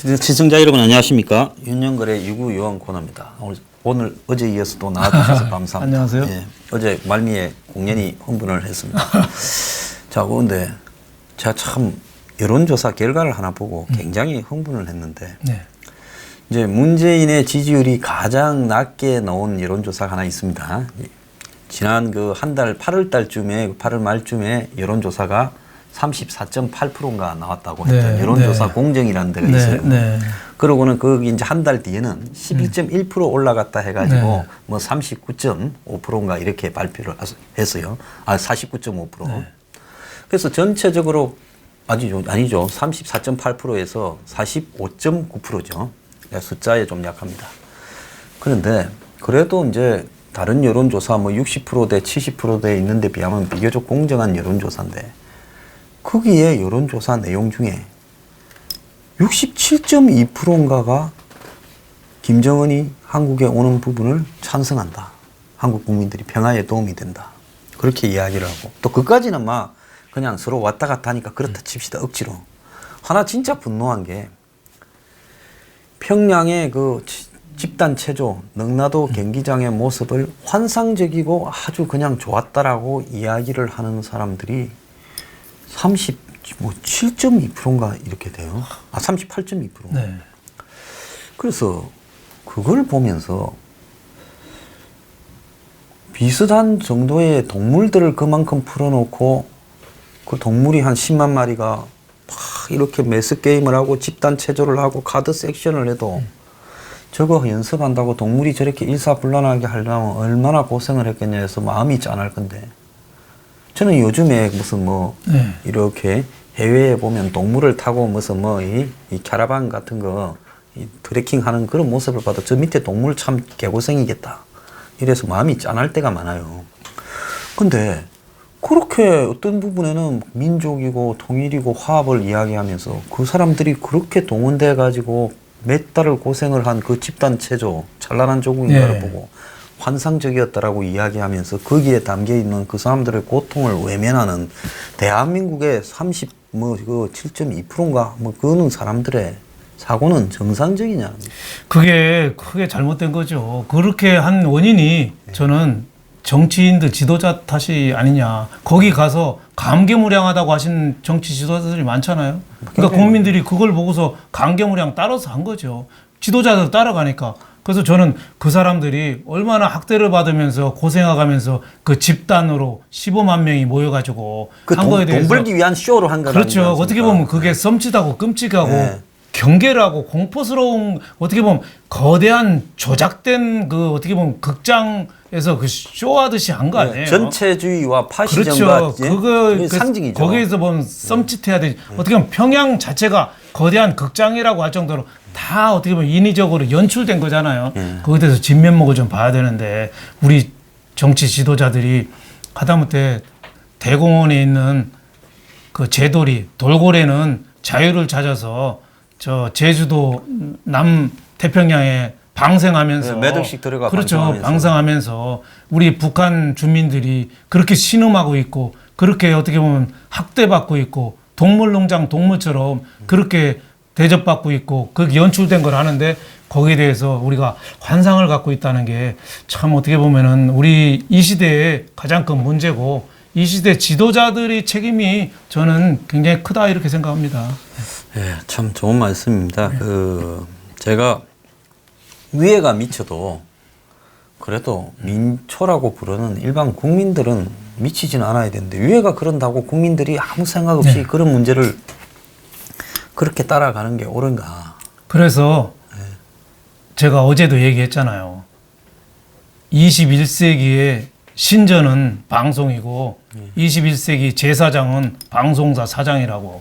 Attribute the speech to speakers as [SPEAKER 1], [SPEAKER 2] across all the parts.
[SPEAKER 1] 시청자 여러분 안녕하십니까? 윤영걸의 유구요원 코너입니다. 어제 이어서 또 나와주셔서 감사합니다.
[SPEAKER 2] 안녕하세요.
[SPEAKER 1] 예, 어제 말미에 공연히 흥분을 했습니다. 자, 그런데 제가 참 여론조사 결과를 하나 보고 굉장히 흥분을 했는데
[SPEAKER 2] 네.
[SPEAKER 1] 이제 문재인의 지지율이 가장 낮게 나온 여론조사가 하나 있습니다. 지난 그 한 달 8월 달쯤에 8월 말쯤에 여론조사가 34.8%인가 나왔다고 했던
[SPEAKER 2] 네,
[SPEAKER 1] 여론조사
[SPEAKER 2] 네.
[SPEAKER 1] 공정이라는 데가
[SPEAKER 2] 네,
[SPEAKER 1] 있어요.
[SPEAKER 2] 네.
[SPEAKER 1] 그러고는 거기 이제 한 달 뒤에는 11.1% 올라갔다 해가지고
[SPEAKER 2] 네.
[SPEAKER 1] 뭐 39.5%인가 이렇게 발표를 했어요. 아, 49.5%.
[SPEAKER 2] 네.
[SPEAKER 1] 그래서 전체적으로 아니죠. 34.8%에서 45.9%죠. 숫자에 좀 약합니다. 그런데 그래도 이제 다른 여론조사 뭐 60%대 70%대 있는데 비하면 비교적 공정한 여론조사인데 거기에 여론조사 내용 중에 67.2%인가가 김정은이 한국에 오는 부분을 찬성한다. 한국 국민들이 평화에 도움이 된다. 그렇게 이야기를 하고 또 그까지는 막 그냥 서로 왔다 갔다 하니까 그렇다 칩시다. 억지로. 하나 진짜 분노한 게 평양의 그 집단 체조 능라도 경기장의 모습을 환상적이고 아주 그냥 좋았다라고 이야기를 하는 사람들이 7.2%인가 이렇게 돼요. 아, 38.2%.
[SPEAKER 2] 네.
[SPEAKER 1] 그래서 그걸 보면서 비슷한 정도의 동물들을 그만큼 풀어놓고 그 동물이 한 10만 마리가 막 이렇게 매스 게임을 하고 집단 체조를 하고 카드 섹션을 해도 저거 연습한다고 동물이 저렇게 일사불란하게 하려면 얼마나 고생을 했겠냐 해서 마음이 짠할 건데 저는 요즘에 무슨 뭐
[SPEAKER 2] 네.
[SPEAKER 1] 이렇게 해외에 보면 동물을 타고 무슨 뭐 이 캐러반 같은 거 이 트레킹 하는 그런 모습을 봐도 저 밑에 동물 참 개고생이겠다. 이래서 마음이 짠할 때가 많아요. 근데 그렇게 어떤 부분에는 민족이고 통일이고 화합을 이야기하면서 그 사람들이 그렇게 동원돼 가지고 몇 달을 고생을 한 그 집단 체조 찬란한 조국인가를
[SPEAKER 2] 네.
[SPEAKER 1] 보고 환상적이었다라고 이야기하면서 거기에 담겨 있는 그 사람들의 고통을 외면하는 대한민국의 7.2%인가 뭐 그거는 사람들의 사고는 정상적이냐.
[SPEAKER 2] 그게 크게 잘못된 거죠. 그렇게 한 원인이 저는 정치인들 지도자 탓이 아니냐. 거기 가서 감개무량하다고 하신 정치 지도자들이 많잖아요. 그러니까 국민들이 그걸 보고서 감개무량 따라서 한 거죠. 지도자들 따라가니까. 그래서 저는 그 사람들이 얼마나 학대를 받으면서 고생해가면서 그 집단으로 15만 명이 모여가지고
[SPEAKER 1] 그
[SPEAKER 2] 한 거에 대해서
[SPEAKER 1] 돈 벌기 위한 쇼로 한 거라는
[SPEAKER 2] 그렇죠. 어떻게 보면 그게 썸칫하고 끔찍하고
[SPEAKER 1] 네.
[SPEAKER 2] 경계라고 공포스러운 어떻게 보면 거대한 조작된 그 어떻게 보면 극장에서 그 쇼하듯이 한 거 아니에요?
[SPEAKER 1] 전체주의와 파시즘과
[SPEAKER 2] 그렇죠. 그거
[SPEAKER 1] 상징이죠.
[SPEAKER 2] 거기에서 보면 썸칫해야 되지. 어떻게 보면 평양 자체가 거대한 극장이라고 할 정도로 다 어떻게 보면 인위적으로 연출된 거잖아요. 거기에 대해서 진면목을 좀 봐야 되는데 우리 정치 지도자들이 하다못해 대공원에 있는 그 제돌이 돌고래는 자유를 찾아서 저 제주도 남 태평양에 방생하면서
[SPEAKER 1] 몇 억씩 들어가
[SPEAKER 2] 그렇죠. 방생하면서 우리 북한 주민들이 그렇게 신음하고 있고 그렇게 어떻게 보면 학대받고 있고 동물농장 동물처럼 그렇게 대접받고 있고 그게 연출된 걸 하는데 거기에 대해서 우리가 환상을 갖고 있다는 게 참 어떻게 보면은 우리 이 시대의 가장 큰 문제고 이 시대 지도자들의 책임이 저는 굉장히 크다 이렇게 생각합니다.
[SPEAKER 1] 예, 참 좋은 말씀입니다. 제가 위해가 미쳐도 그래도 민초라고 부르는 일반 국민들은 미치지는 않아야 되는데 위해가 그런다고 국민들이 아무 생각 없이
[SPEAKER 2] 네.
[SPEAKER 1] 그런 문제를 그렇게 따라가는 게 옳은가.
[SPEAKER 2] 그래서 제가 어제도 얘기했잖아요. 21세기의 신전은 방송이고 21세기 제사장은 방송사 사장이라고.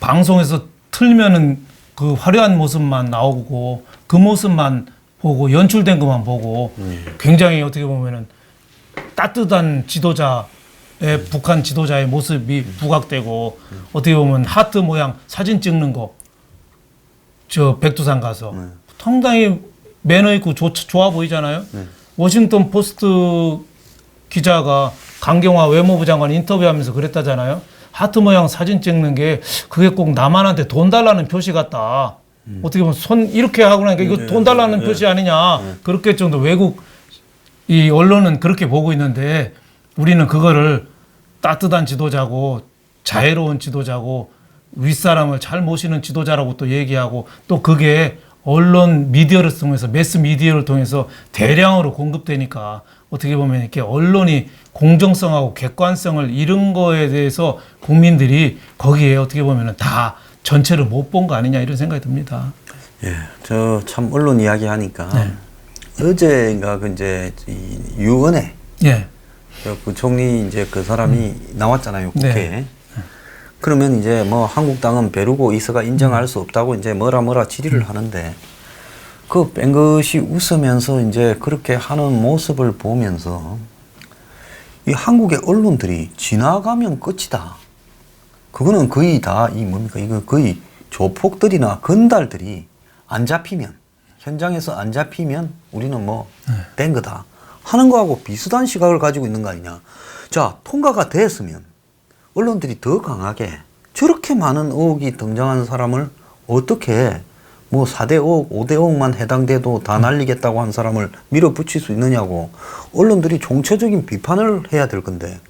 [SPEAKER 2] 방송에서 틀면은 그 화려한 모습만 나오고 그 모습만 보고 연출된 것만 보고 굉장히 어떻게 보면은 따뜻한 지도자의 북한 지도자의 모습이 부각되고 어떻게 보면 하트 모양 사진 찍는 거 저 백두산 가서 상당히 매너 있고 좋아 보이잖아요. 워싱턴 포스트 기자가 강경화 외무부 장관 인터뷰하면서 그랬다잖아요. 하트 모양 사진 찍는 게 그게 꼭 남한테 돈 달라는 표시 같다. 어떻게 보면 손 이렇게 하고 나니까 이거 돈 달라는 표시 아니냐. 그렇게 정도 외국 이 언론은 그렇게 보고 있는데 우리는 그거를 따뜻한 지도자고 자애로운 지도자고 윗사람을 잘 모시는 지도자라고 또 얘기하고 또 그게 언론 미디어를 통해서 매스 미디어를 통해서 대량으로 공급되니까 어떻게 보면 이렇게 언론이 공정성하고 객관성을 잃은 거에 대해서 국민들이 거기에 어떻게 보면은 다 전체를 못 본 거 아니냐 이런 생각이 듭니다.
[SPEAKER 1] 예, 저 참 언론 이야기 하니까 어제인가 그 이제 이 유은혜
[SPEAKER 2] 예.
[SPEAKER 1] 그 총리 이제 그 사람이 나왔잖아요 국회에.
[SPEAKER 2] 네.
[SPEAKER 1] 그러면 이제 뭐 한국당은 벼르고 이서가 인정할 수 없다고 이제 뭐라 질의를 하는데 그 뺑긋이 웃으면서 이제 그렇게 하는 모습을 보면서 이 한국의 언론들이 지나가면 끝이다. 그거는 거의 다 이 뭡니까 이거 거의 조폭들이나 건달들이 안 잡히면 현장에서 안 잡히면 우리는 뭐 된 거다 하는 거하고 비슷한 시각을 가지고 있는 거 아니냐. 자, 통과가 됐으면 언론들이 더 강하게 저렇게 많은 의혹이 등장한 사람을 어떻게 뭐 4대 의혹, 5대 의혹만 해당돼도 다 날리겠다고 한 사람을 밀어붙일 수 있느냐고 언론들이 총체적인 비판을 해야 될 건데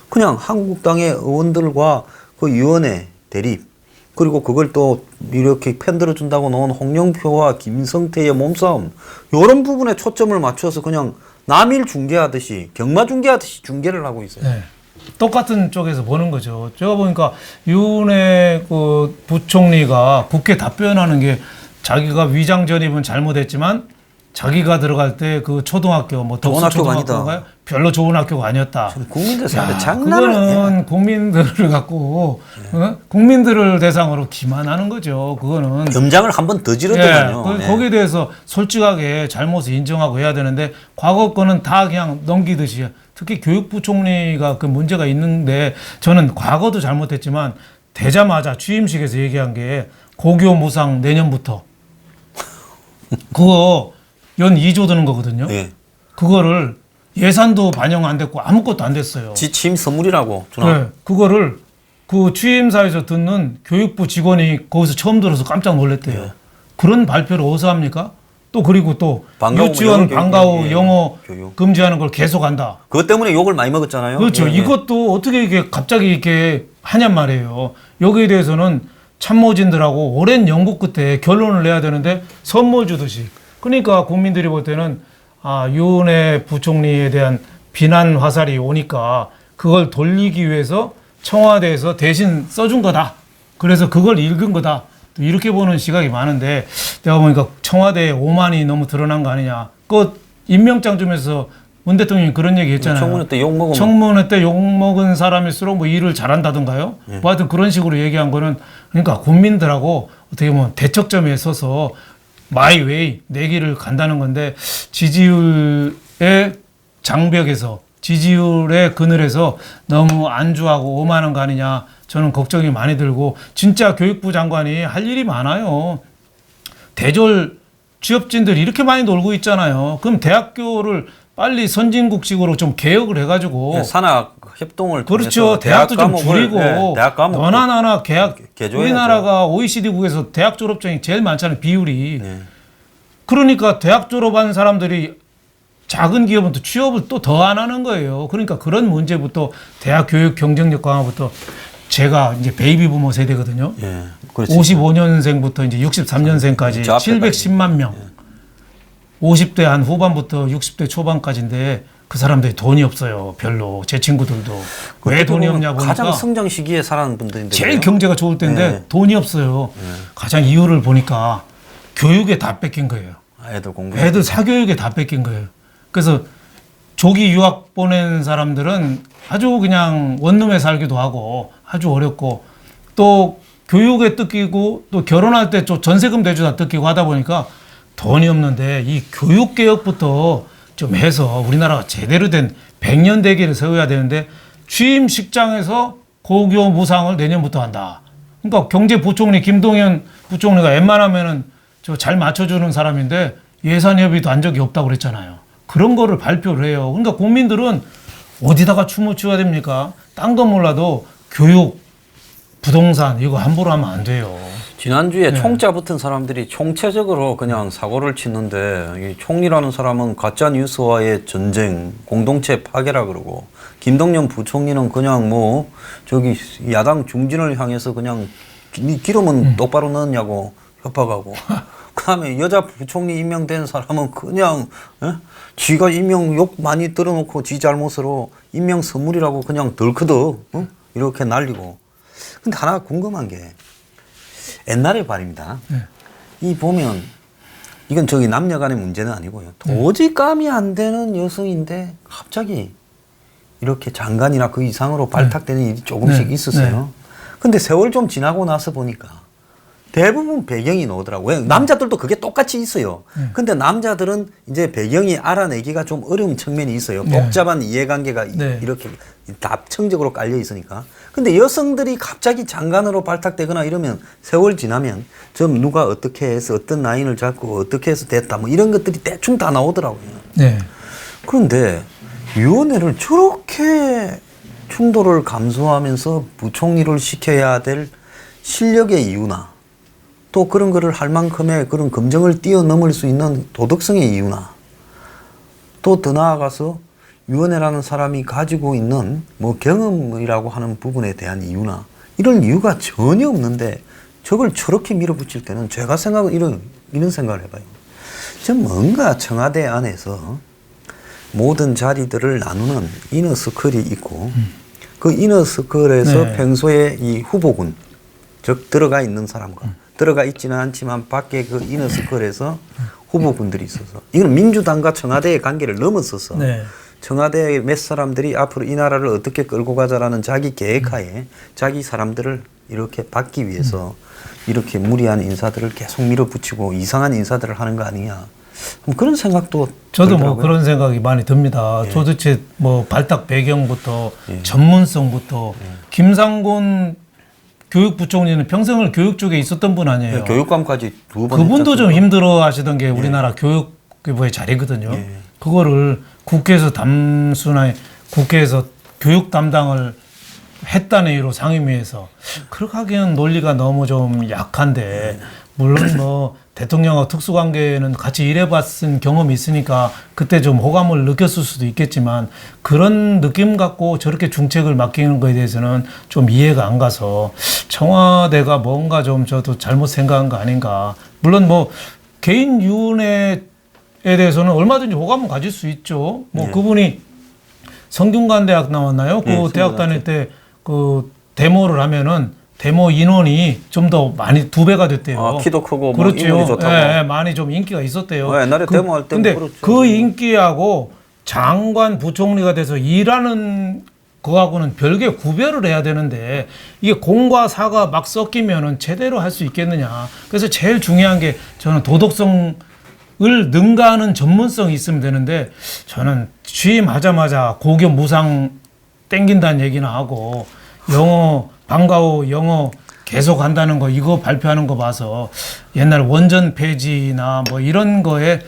[SPEAKER 1] 그냥 한국당의 의원들과 그 위원회 대립 그리고 그걸 또 이렇게 편들어준다고 놓은 홍영표와 김성태의 몸싸움 이런 부분에 초점을 맞춰서 그냥 남일 중계하듯이 경마 중계하듯이 중계를 하고 있어요.
[SPEAKER 2] 네. 똑같은 쪽에서 보는 거죠. 제가 보니까 윤핵 그 부총리가 국회 답변하는 게 자기가 위장 전입은 잘못했지만 자기가 들어갈 때 그 초등학교 뭐
[SPEAKER 1] 좋은
[SPEAKER 2] 덕수
[SPEAKER 1] 학교가
[SPEAKER 2] 초등학교인가요? 별로 좋은 학교가 아니었다.
[SPEAKER 1] 국민들 사는데
[SPEAKER 2] 야,
[SPEAKER 1] 장난을
[SPEAKER 2] 그거는 국민들을 갖고 국민들을 대상으로 기만하는 거죠. 그거는
[SPEAKER 1] 염장을 한 번 더 지르더만요. 네.
[SPEAKER 2] 거기에 대해서 솔직하게 잘못을 인정하고 해야 되는데 과거 거는 다 그냥 넘기듯이 특히 교육부 총리가 그 문제가 있는데 저는 과거도 잘못했지만 되자마자 취임식에서 얘기한 게 고교 무상 내년부터 그거 연 2조 드는 거거든요.
[SPEAKER 1] 네.
[SPEAKER 2] 그거를 예산도 반영 안 됐고 아무것도 안 됐어요.
[SPEAKER 1] 지침 선물이라고 주나?
[SPEAKER 2] 네, 그거를 그 취임사에서 듣는 교육부 직원이 거기서 처음 들어서 깜짝 놀랐대요.
[SPEAKER 1] 네.
[SPEAKER 2] 그런 발표를 어디서 합니까? 또 그리고 또
[SPEAKER 1] 방과후
[SPEAKER 2] 유치원
[SPEAKER 1] 영어
[SPEAKER 2] 방과 후
[SPEAKER 1] 교육,
[SPEAKER 2] 영어
[SPEAKER 1] 교육.
[SPEAKER 2] 금지하는 걸 계속한다.
[SPEAKER 1] 그것 때문에 욕을 많이 먹었잖아요.
[SPEAKER 2] 그렇죠.
[SPEAKER 1] 예, 예.
[SPEAKER 2] 이것도 어떻게 이게 갑자기 이렇게 하냔 말이에요. 여기에 대해서는 참모진들하고 오랜 연구 끝에 결론을 내야 되는데 선물 주듯이. 그러니까 국민들이 볼 때는 윤핵 부총리에 대한 비난 화살이 오니까 그걸 돌리기 위해서 청와대에서 대신 써준 거다. 그래서 그걸 읽은 거다. 또 이렇게 보는 시각이 많은데 내가 보니까 청와대에 오만이 너무 드러난 거 아니냐. 그 임명장 주면서 문 대통령이 그런 얘기 했잖아요.
[SPEAKER 1] 청문회 때 욕먹으면
[SPEAKER 2] 청문회 때 욕먹은 사람일수록 뭐 일을 잘한다던가요.
[SPEAKER 1] 예.
[SPEAKER 2] 뭐 하여튼 그런 식으로 얘기한 거는 그러니까 국민들하고 어떻게 보면 대척점에 서서 마이 웨이 내 길을 간다는 건데 지지율의 장벽에서 지지율의 그늘에서 너무 안주하고 오만한 거 아니냐 저는 걱정이 많이 들고 진짜 교육부 장관이 할 일이 많아요. 대졸 취업진들이 이렇게 많이 놀고 있잖아요. 그럼 대학교를 빨리 선진국식으로 좀 개혁을 해가지고
[SPEAKER 1] 산학 협동을
[SPEAKER 2] 그렇죠.
[SPEAKER 1] 통해서
[SPEAKER 2] 대학도 좀
[SPEAKER 1] 과목을,
[SPEAKER 2] 줄이고
[SPEAKER 1] 네, 대학 과목
[SPEAKER 2] 너나 나나 개학
[SPEAKER 1] 개조해야죠.
[SPEAKER 2] 우리나라가 OECD국에서 대학 졸업생이 제일 많잖아요. 비율이.
[SPEAKER 1] 네.
[SPEAKER 2] 그러니까 대학 졸업한 사람들이 작은 기업은 또 취업을 또 더 안 하는 거예요. 그러니까 그런 문제부터 대학 교육 경쟁력 강화부터 제가 이제 베이비 부모 세대거든요.
[SPEAKER 1] 예, 그렇지.
[SPEAKER 2] 55년생부터 이제 63년생까지
[SPEAKER 1] 저 앞에까지.
[SPEAKER 2] 710만 명. 50대 한 후반부터 60대 초반까지인데 그 사람들이 돈이 없어요. 별로. 제 친구들도. 왜 돈이 없냐 보니까
[SPEAKER 1] 가장 성장 시기에 살아는 분들인데
[SPEAKER 2] 제일 경제가 좋을 때인데
[SPEAKER 1] 네.
[SPEAKER 2] 돈이 없어요. 가장 이유를 보니까 교육에 다 뺏긴 거예요.
[SPEAKER 1] 애들 공부
[SPEAKER 2] 애들 사교육에 다 뺏긴 거예요. 그래서 조기 유학 보낸 사람들은 아주 그냥 원룸에 살기도 하고 아주 어렵고 또 교육에 뜯기고 또 결혼할 때 좀 전세금 대주다 뜯기고 하다 보니까 돈이 없는데 이 교육개혁부터 좀 해서 우리나라가 제대로 된 100년 대계를 세워야 되는데 취임식장에서 고교 무상을 내년부터 한다. 그러니까 경제부총리 김동연 부총리가 웬만하면은 저 잘 맞춰주는 사람인데 예산 협의도 한 적이 없다고 그랬잖아요. 그런 거를 발표를 해요. 그러니까 국민들은 어디다가 춤을 추어야 됩니까? 딴 건 몰라도 교육 부동산 이거 함부로 하면 안 돼요.
[SPEAKER 1] 지난주에 총자 붙은 사람들이 총체적으로 그냥 사고를 치는데 이 총리라는 사람은 가짜 뉴스와의 전쟁, 공동체 파괴라 그러고 김동연 부총리는 그냥 뭐 저기 야당 중진을 향해서 그냥 니 기름은 똑바로 넣었냐고 협박하고 그다음에 여자 부총리 임명된 사람은 그냥 지가 임명 욕 많이 들어놓고 지 잘못으로 임명 선물이라고 그냥 덜커덕 이렇게 날리고. 근데 하나 궁금한 게 옛날의 말입니다. 이 보면 이건 저기 남녀 간의 문제는 아니고요. 도저히 감이 안 되는 여성인데 갑자기 이렇게 장관이나 그 이상으로 발탁되는 일이 조금씩 있었어요. 근데 세월 좀 지나고 나서 보니까 대부분 배경이 나오더라고요. 남자들도 그게 똑같이 있어요. 근데 남자들은 이제 배경이 알아내기가 좀 어려운 측면이 있어요. 복잡한 이해관계가 이렇게 답층적으로 깔려 있으니까. 근데 여성들이 갑자기 장관으로 발탁되거나 이러면 세월 지나면 좀 누가 어떻게 해서 어떤 라인을 잡고 어떻게 해서 됐다 뭐 이런 것들이 대충 다 나오더라고요.
[SPEAKER 2] 네.
[SPEAKER 1] 그런데 위원회를 저렇게 충돌을 감수하면서 부총리를 시켜야 될 실력의 이유나 또 그런 거를 할 만큼의 그런 검증을 뛰어넘을 수 있는 도덕성의 이유나 또 더 나아가서 위원회라는 사람이 가지고 있는 뭐 경험이라고 하는 부분에 대한 이유나 이런 이유가 전혀 없는데 저걸 저렇게 밀어붙일 때는 제가 이런 생각을 해봐요. 전 뭔가 청와대 안에서 모든 자리들을 나누는 이너서클이 있고 그 이너서클에서 평소에 이 후보군 즉 들어가 있는 사람과 들어가 있지는 않지만 밖에 그 이너서클에서 후보군들이 있어서 이건 민주당과 청와대의 관계를 넘어서서 청와대의 몇 사람들이 앞으로 이 나라를 어떻게 끌고 가자라는 자기 계획하에 자기 사람들을 이렇게 받기 위해서 이렇게 무리한 인사들을 계속 밀어붙이고 이상한 인사들을 하는 거 아니냐. 그런 생각도
[SPEAKER 2] 저도
[SPEAKER 1] 들더라고요.
[SPEAKER 2] 뭐 그런 생각이 많이 듭니다. 도대체 뭐 발탁 배경부터 전문성부터 김상곤 교육부총리는 평생을 교육 쪽에 있었던 분 아니에요.
[SPEAKER 1] 교육감까지 2번
[SPEAKER 2] 그분도 좀 힘들어 하시던 게 우리나라 교육부의 자리거든요. 그거를 국회에서 단순하게 국회에서 교육 담당을 했다는 이유로 상임위에서 그렇게 하기에는 논리가 너무 좀 약한데 물론 뭐 대통령하고 특수관계는 같이 일해봤은 경험이 있으니까 그때 좀 호감을 느꼈을 수도 있겠지만 그런 느낌 갖고 저렇게 중책을 맡기는 거에 대해서는 좀 이해가 안 가서 청와대가 뭔가 좀 저도 잘못 생각한 거 아닌가. 물론 뭐 개인 위원회에 대해서는 얼마든지 호감을 가질 수 있죠. 뭐 그분이 성균관대학 나왔나요? 그 대학 다닐 때 그 데모를 하면은 데모 인원이 좀 더 많이 2배가 됐대요.
[SPEAKER 1] 아, 키도 크고
[SPEAKER 2] 그렇죠.
[SPEAKER 1] 뭐 인물이 좋다고.
[SPEAKER 2] 예, 많이 좀 인기가 있었대요.
[SPEAKER 1] 옛날에 데모할 때
[SPEAKER 2] 근데
[SPEAKER 1] 그렇죠.
[SPEAKER 2] 그 인기하고 장관 부총리가 돼서 일하는 그거하고는 별개 구별을 해야 되는데 이게 공과 사가 막 섞이면은 제대로 할 수 있겠느냐. 그래서 제일 중요한 게 저는 도덕성을 능가하는 전문성이 있으면 되는데 저는 취임하자마자 고교 무상 땡긴다는 얘기나 하고 영어 방과후 영어 계속 한다는 거 이거 발표하는 거 봐서 옛날 원전 폐지나 뭐 이런 거에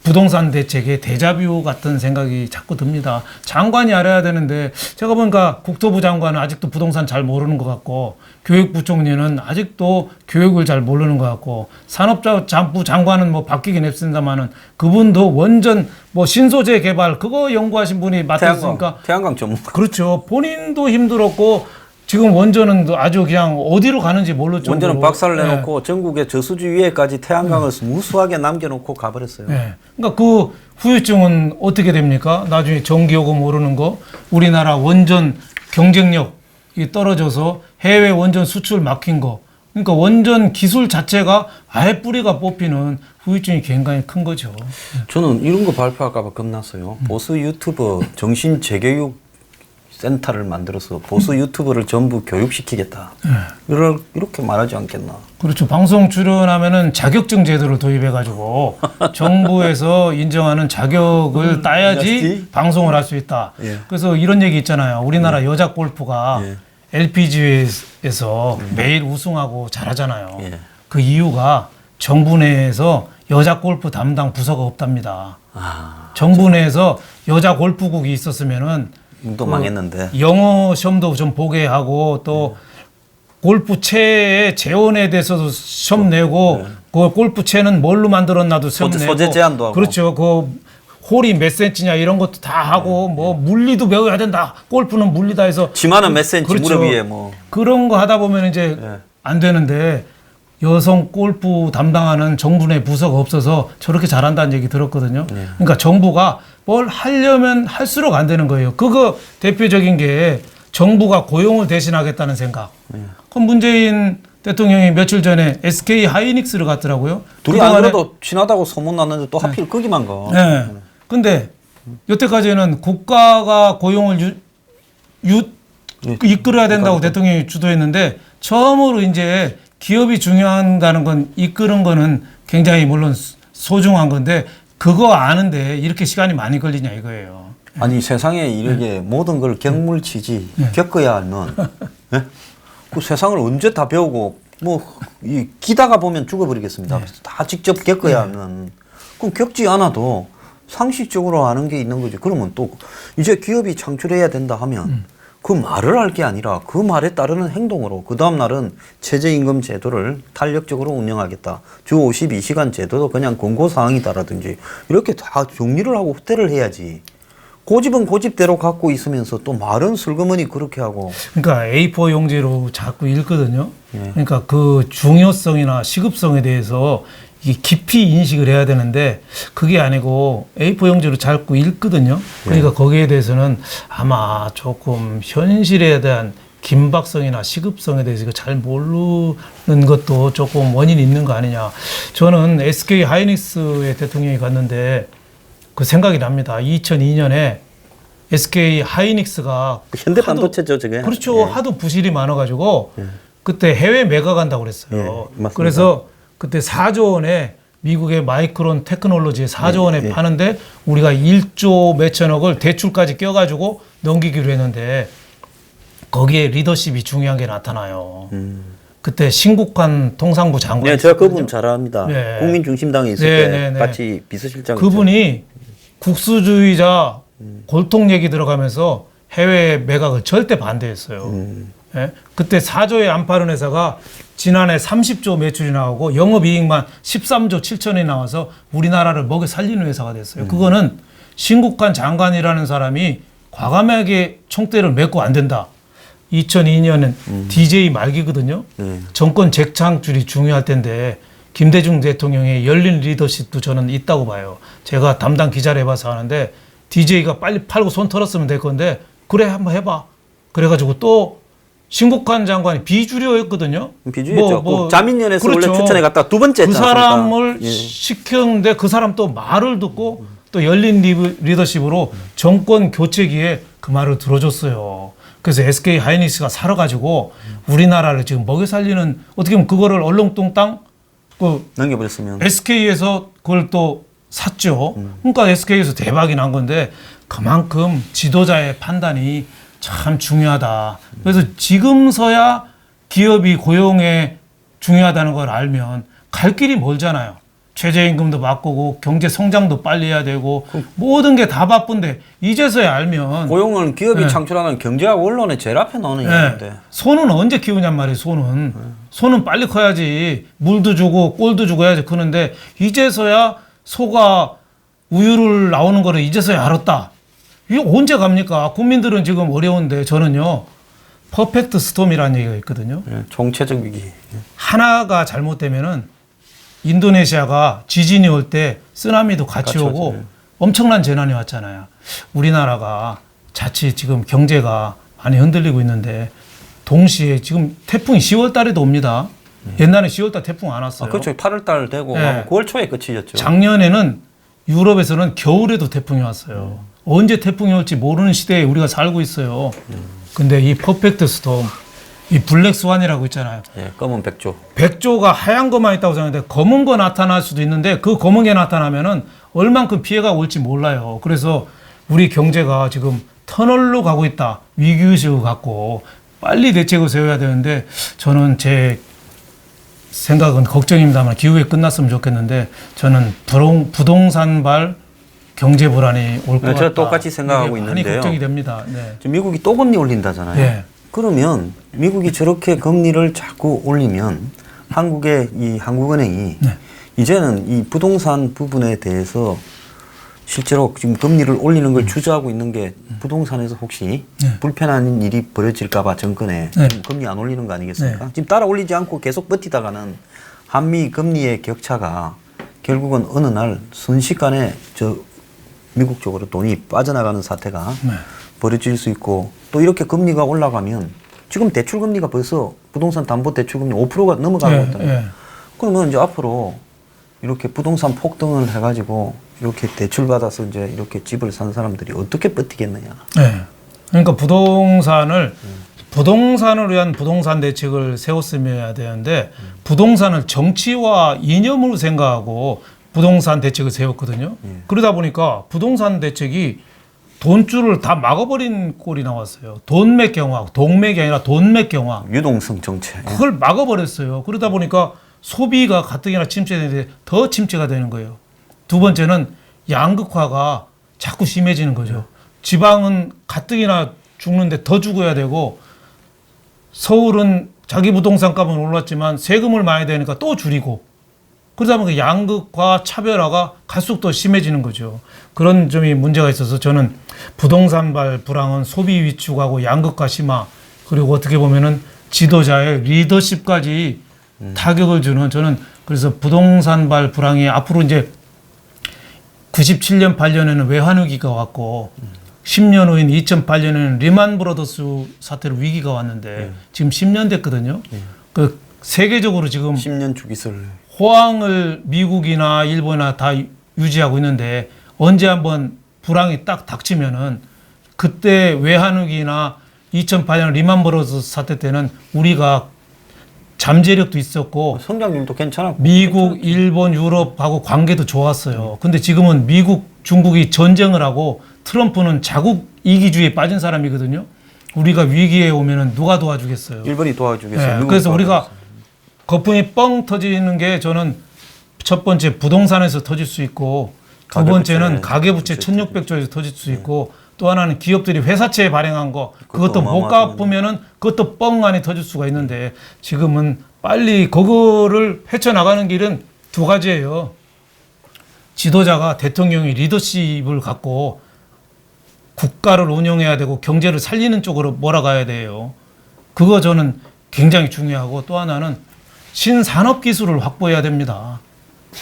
[SPEAKER 2] 부동산 대책의 데자뷰 같은 생각이 자꾸 듭니다. 장관이 알아야 되는데 제가 보니까 국토부 장관은 아직도 부동산 잘 모르는 것 같고 교육부총리는 아직도 교육을 잘 모르는 것 같고 산업부 장관은 뭐 바뀌긴 했습니다만은 그분도 원전 뭐 신소재 개발 그거 연구하신 분이 맡았으니까
[SPEAKER 1] 태양광 전문가.
[SPEAKER 2] 그렇죠. 본인도 힘들었고 지금 원전은 아주 그냥 어디로 가는지 모를 정도로.
[SPEAKER 1] 원전은 박살을 내놓고 전국의 저수지 위에까지 태양광을 무수하게 남겨놓고 가버렸어요.
[SPEAKER 2] 그러니까 그 후유증은 어떻게 됩니까? 나중에 전기요금 오르는 거, 우리나라 원전 경쟁력이 떨어져서 해외 원전 수출 막힌 거. 그러니까 원전 기술 자체가 아예 뿌리가 뽑히는 후유증이 굉장히 큰 거죠.
[SPEAKER 1] 저는 이런 거 발표할까 봐 겁났어요. 보수 유튜버 정신 재교육 센터를 만들어서 보수 유튜버를 전부 교육시키겠다. 이렇게 말하지 않겠나.
[SPEAKER 2] 그렇죠. 방송 출연하면은 자격증 제도를 도입해가지고 정부에서 인정하는 자격을 따야지 방송을 할 수 있다. 그래서 이런 얘기 있잖아요. 우리나라 여자 골프가 LPGA에서 매일 우승하고 잘하잖아요. 그 이유가 정부 내에서 여자 골프 담당 부서가 없답니다. 정부 내에서 여자 골프국이 있었으면은
[SPEAKER 1] 또 망했는데.
[SPEAKER 2] 영어 시험도 좀 보게 하고 또 골프채의 재원에 대해서도 시험 내고 그 골프채는 뭘로 만들었나도 시험 내고
[SPEAKER 1] 소재 제한도 하고.
[SPEAKER 2] 그렇죠. 그 홀이 몇 센치냐 이런 것도 다 하고 뭐 물리도 배워야 된다. 골프는 물리다 해서
[SPEAKER 1] 지만은 몇 센치
[SPEAKER 2] 그렇죠.
[SPEAKER 1] 무릎 위에 뭐.
[SPEAKER 2] 그런 거 하다 보면 이제 안 되는데 여성 골프 담당하는 정부 내 부서가 없어서 저렇게 잘한다는 얘기 들었거든요. 그러니까 정부가 뭘 하려면 할수록 안 되는 거예요. 그거 대표적인 게 정부가 고용을 대신하겠다는 생각. 그 문재인 대통령이 며칠 전에 SK 하이닉스를 갔더라고요.
[SPEAKER 1] 둘이 안 그래도 친하다고 소문 났는데 또 하필 거기만 가.
[SPEAKER 2] 네. 근데 여태까지는 국가가 고용을 이끌어야 된다고 대통령이 주도했는데 처음으로 이제 기업이 중요하다는 건 이끄는 거는 굉장히 물론 소중한 건데 그거 아는데 이렇게 시간이 많이 걸리냐 이거예요.
[SPEAKER 1] 아니 세상에 이렇게 모든 걸 경물치지 겪어야 하는 예? 그 세상을 언제 다 배우고 뭐 기다가 보면 죽어버리겠습니다. 다 직접 겪어야 하는 그럼 겪지 않아도 상식적으로 아는 게 있는 거지. 그러면 또 이제 기업이 창출해야 된다 하면 그 말을 할 게 아니라 그 말에 따르는 행동으로 그 다음 날은 최저임금 제도를 탄력적으로 운영하겠다. 주 52시간 제도도 그냥 권고사항이다라든지 이렇게 다 정리를 하고 후퇴를 해야지. 고집은 고집대로 갖고 있으면서 또 말은 슬그머니 그렇게 하고.
[SPEAKER 2] 그러니까 A4 용지로 자꾸 읽거든요. 그러니까 그 중요성이나 시급성에 대해서 이게 깊이 인식을 해야 되는데 그게 아니고 A4 용지로 자꾸 읽거든요. 그러니까 거기에 대해서는 아마 조금 현실에 대한 긴박성이나 시급성에 대해서 잘 모르는 것도 조금 원인이 있는 거 아니냐. 저는 SK 하이닉스의 대통령이 갔는데 그 생각이 납니다. 2002년에 SK 하이닉스가
[SPEAKER 1] 현대 반도체죠, 저게.
[SPEAKER 2] 그렇죠. 하도 부실이 많아가지고 그때 해외 매각한다고 그랬어요.
[SPEAKER 1] 맞습니다.
[SPEAKER 2] 그래서 그때 4조 원에 미국의 마이크론 테크놀로지에 4조 원에 파는데 우리가 1조 몇천억을 대출까지 껴가지고 넘기기로 했는데 거기에 리더십이 중요한 게 나타나요. 그때 신국환 통상부 장관.
[SPEAKER 1] 네, 제가 그분 잘 압니다.
[SPEAKER 2] 네.
[SPEAKER 1] 국민중심당에 있을 때 같이 비서실장.
[SPEAKER 2] 그분이 국수주의자 골통 얘기 들어가면서 해외 매각을 절대 반대했어요. 예? 그때 4조에 안 파는 회사가 지난해 30조 매출이 나오고 영업이익만 13조 7천이 나와서 우리나라를 먹여 살리는 회사가 됐어요. 그거는 신국환 장관이라는 사람이 과감하게 총대를 메고 안 된다. 2002년은 DJ 말기거든요. 정권 재창출이 중요할 텐데 김대중 대통령의 열린 리더십도 저는 있다고 봐요. 제가 담당 기자를 해봐서 하는데 DJ가 빨리 팔고 손 털었으면 될 건데 그래 한번 해봐. 그래가지고 또 신국환 장관이 비주류였거든요.
[SPEAKER 1] 비주류였죠. 그 자민련에서
[SPEAKER 2] 그렇죠.
[SPEAKER 1] 원래 추천해 갔다 두 번째
[SPEAKER 2] 그
[SPEAKER 1] 했지 않습니까?
[SPEAKER 2] 사람을 시켰는데 그 사람 또 말을 듣고 또 열린 리더십으로 정권 교체기에 그 말을 들어줬어요. 그래서 SK 하이닉스가 살아가지고 우리나라를 지금 먹여 살리는 어떻게 보면 그거를 얼렁뚱땅 그
[SPEAKER 1] 넘겨버렸으면.
[SPEAKER 2] SK에서 그걸 또 샀죠. 그러니까 SK에서 대박이 난 건데 그만큼 지도자의 판단이 참 중요하다. 그래서 지금서야 기업이 고용에 중요하다는 걸 알면 갈 길이 멀잖아요. 최저임금도 바꾸고 경제 성장도 빨리 해야 되고 모든 게 다 바쁜데 이제서야 알면
[SPEAKER 1] 고용은 기업이 창출하는 경제학 원론에 제일 앞에 나오는 얘기인데.
[SPEAKER 2] 소는 언제 키우냔 말이에요. 소는 빨리 커야지 물도 주고 꼴도 주고 해야지 크는데 이제서야 소가 우유를 나오는 거를 이제서야 알았다. 이게 언제 갑니까? 국민들은 지금 어려운데 저는요 퍼펙트 스톰이라는 얘기가 있거든요.
[SPEAKER 1] 총체적 위기.
[SPEAKER 2] 하나가 잘못되면은 인도네시아가 지진이 올 때 쓰나미도 같이 오고
[SPEAKER 1] 오죠.
[SPEAKER 2] 엄청난 재난이 왔잖아요. 우리나라가 자칫 지금 경제가 많이 흔들리고 있는데 동시에 지금 태풍이 10월 달에도 옵니다. 옛날에 10월 달 태풍 안 왔어요.
[SPEAKER 1] 그렇죠. 8월 달 되고 9월 초에 끝이었죠.
[SPEAKER 2] 작년에는 유럽에서는 겨울에도 태풍이 왔어요. 언제 태풍이 올지 모르는 시대에 우리가 살고 있어요. 근데 이 퍼펙트 스톰, 이 블랙 스완이라고 있잖아요.
[SPEAKER 1] 검은 백조.
[SPEAKER 2] 백조가 하얀 것만 있다고 생각하는데 검은 거 나타날 수도 있는데 그 검은 게 나타나면은 얼만큼 피해가 올지 몰라요. 그래서 우리 경제가 지금 터널로 가고 있다. 위기의식을 갖고 빨리 대책을 세워야 되는데 저는 제 생각은 걱정입니다만 기후에 끝났으면 좋겠는데 저는 부동산발 경제 불안이 올 것 같다.
[SPEAKER 1] 제가 똑같이 생각하고
[SPEAKER 2] 많이
[SPEAKER 1] 있는데요.
[SPEAKER 2] 걱정이 됩니다. 네.
[SPEAKER 1] 지금 미국이 또 금리 올린다잖아요.
[SPEAKER 2] 네.
[SPEAKER 1] 그러면 미국이 저렇게 금리를 자꾸 올리면 한국의 이 한국은행이
[SPEAKER 2] 네.
[SPEAKER 1] 이제는 이 부동산 부분에 대해서 실제로 지금 금리를 올리는 걸 주저하고 있는 게 부동산에서 혹시
[SPEAKER 2] 네.
[SPEAKER 1] 불편한 일이 벌어질까봐 정권에
[SPEAKER 2] 네.
[SPEAKER 1] 금리 안 올리는 거 아니겠습니까?
[SPEAKER 2] 네.
[SPEAKER 1] 지금 따라 올리지 않고 계속 버티다가는 한미 금리의 격차가 결국은 어느 날 순식간에 저 미국 쪽으로 돈이 빠져나가는 사태가
[SPEAKER 2] 네.
[SPEAKER 1] 벌어질 수 있고 또 이렇게 금리가 올라가면 지금 대출 금리가 벌써 부동산 담보 대출 금리 5%가 넘어가고
[SPEAKER 2] 예,
[SPEAKER 1] 있잖아요.
[SPEAKER 2] 예.
[SPEAKER 1] 그러면 이제 앞으로 이렇게 부동산 폭등을 해가지고 이렇게 대출 받아서 이제 이렇게 집을 산 사람들이 어떻게 버티겠느냐.
[SPEAKER 2] 네. 그러니까 부동산을 위한 부동산 대책을 세웠으면 되는데 부동산을 정치와 이념으로 생각하고 부동산 대책을 세웠거든요. 그러다 보니까 부동산 대책이 돈줄을 다 막아버린 꼴이 나왔어요. 돈맥 경화, 동맥이 아니라 돈맥 경화.
[SPEAKER 1] 유동성 정책.
[SPEAKER 2] 그걸 막아버렸어요. 그러다 보니까 소비가 가뜩이나 침체되는데 더 침체가 되는 거예요. 두 번째는 양극화가 자꾸 심해지는 거죠. 지방은 가뜩이나 죽는데 더 죽어야 되고 서울은 자기 부동산 값은 올랐지만 세금을 많이 내니까 또 줄이고 그러다 보니까 양극화 차별화가 갈수록 더 심해지는 거죠. 그런 점이 문제가 있어서 저는 부동산발 불황은 소비 위축하고 양극화 심화 그리고 어떻게 보면은 지도자의 리더십까지 타격을 주는 저는 그래서 부동산발 불황이 앞으로 이제 97년 8년에는 외환위기가 왔고 10년 후인 2008년에는 리만 브라더스 사태로 위기가 왔는데 지금 10년 됐거든요. 그 세계적으로 지금
[SPEAKER 1] 10년 주기설.
[SPEAKER 2] 호황을 미국이나 일본이나 다 유지하고 있는데 언제 한번 불황이 딱 닥치면은 그때 외환위기나 2008년 리만 브라더스 사태 때는 우리가 잠재력도 있었고
[SPEAKER 1] 성장률도 괜찮았고.
[SPEAKER 2] 미국, 일본, 유럽하고 관계도 좋았어요. 근데 지금은 미국, 중국이 전쟁을 하고 트럼프는 자국 이기주의에 빠진 사람이거든요. 우리가 위기에 오면은 누가 도와주겠어요?
[SPEAKER 1] 일본이 도와주겠어요.
[SPEAKER 2] 네, 그래서 우리가 거품이 뻥 터지는 게 저는 첫 번째 부동산에서 터질 수 있고 두 번째는 가계부채 1600조에서 터질 수 있고 또 하나는 기업들이 회사채 발행한 거 그것도 못 갚으면은 그것도 뻥 안에 터질 수가 있는데 지금은 빨리 그거를 헤쳐나가는 길은 두 가지예요. 지도자가 대통령이 리더십을 갖고 국가를 운영해야 되고 경제를 살리는 쪽으로 몰아가야 돼요. 그거 저는 굉장히 중요하고 또 하나는 신산업 기술을 확보해야 됩니다.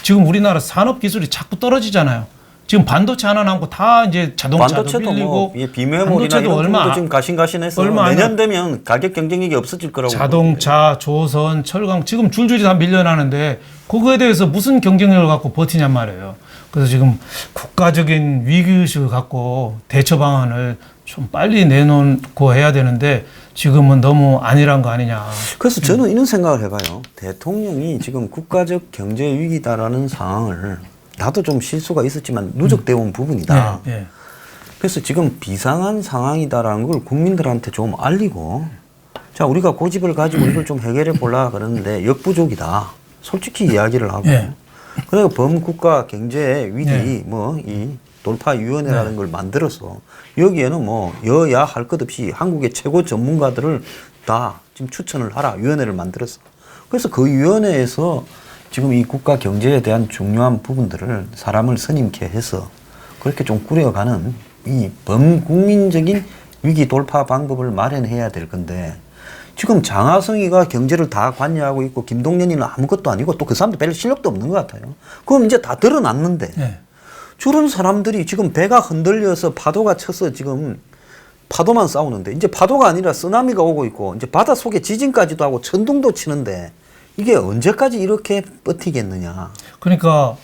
[SPEAKER 2] 지금 우리나라 산업 기술이 자꾸 떨어지잖아요. 지금 반도체 하나 남고 다 이제 자동차도
[SPEAKER 1] 반도체도
[SPEAKER 2] 빌리고
[SPEAKER 1] 뭐 비메모리나 이런 것도 지금 가신가신해서
[SPEAKER 2] 얼마 안
[SPEAKER 1] 내년 되면 가격 경쟁력이 없어질 거라고.
[SPEAKER 2] 자동차, 조선, 철강 지금 줄줄이 다 밀려나는데 그거에 대해서 무슨 경쟁력을 갖고 버티냔 말이에요. 그래서 지금 국가적인 위기의식을 갖고 대처 방안을 좀 빨리 내놓고 해야 되는데 지금은 너무 안일한 거 아니냐.
[SPEAKER 1] 그래서 저는 이런 생각을 해봐요. 대통령이 지금 국가적 경제 위기다라는 상황을 나도 좀 실수가 있었지만 누적되어 온 부분이다.
[SPEAKER 2] 네, 네.
[SPEAKER 1] 그래서 지금 비상한 상황이다라는 걸 국민들한테 좀 알리고 자 우리가 고집을 가지고 이걸 좀 해결해 보려 그러는데 역부족이다. 솔직히 이야기를 하고
[SPEAKER 2] 네.
[SPEAKER 1] 그러니까 범국가 경제 위기
[SPEAKER 2] 네.
[SPEAKER 1] 뭐 이 돌파위원회라는 걸 만들어서 여기에는 뭐 여야 할 것 없이 한국의 최고 전문가들을 다 지금 추천을 하라. 위원회를 만들어서. 그래서 그 위원회에서 지금 이 국가 경제에 대한 중요한 부분들을 사람을 선임케 해서 그렇게 좀 꾸려가는 이 범국민적인 위기 돌파 방법을 마련해야 될 건데 지금 장하성이가 경제를 다 관여하고 있고 김동연이는 아무것도 아니고 또 그 사람도 별 실력도 없는 것 같아요. 그럼 이제 다 드러났는데
[SPEAKER 2] 네.
[SPEAKER 1] 저런 사람들이 지금 배가 흔들려서 파도가 쳐서 지금 파도만 싸우는데 이제 파도가 아니라 쓰나미가 오고 있고 이제 바닷속에 지진까지도 하고 천둥도 치는데 이게 언제까지 이렇게 버티겠느냐.
[SPEAKER 2] 그러니까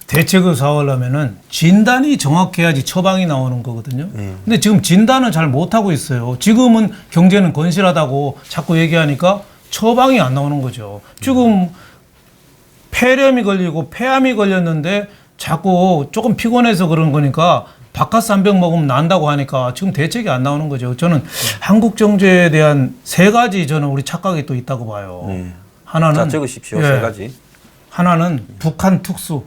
[SPEAKER 2] 대책을 사오려면은 진단이 정확해야지 처방이 나오는 거거든요. 근데 지금 진단은 잘 못하고 있어요. 지금은 경제는 건실하다고 자꾸 얘기하니까 처방이 안 나오는 거죠. 지금 폐렴이 걸리고 폐암이 걸렸는데 자꾸 조금 피곤해서 그런 거니까 바카스 한 병 먹으면 난다고 하니까 지금 대책이 안 나오는 거죠. 저는 한국 정제에 대한 세 가지 저는 우리 착각이 또 있다고 봐요. 하나는
[SPEAKER 1] 자 적으십시오. 세 가지.
[SPEAKER 2] 하나는 북한 특수.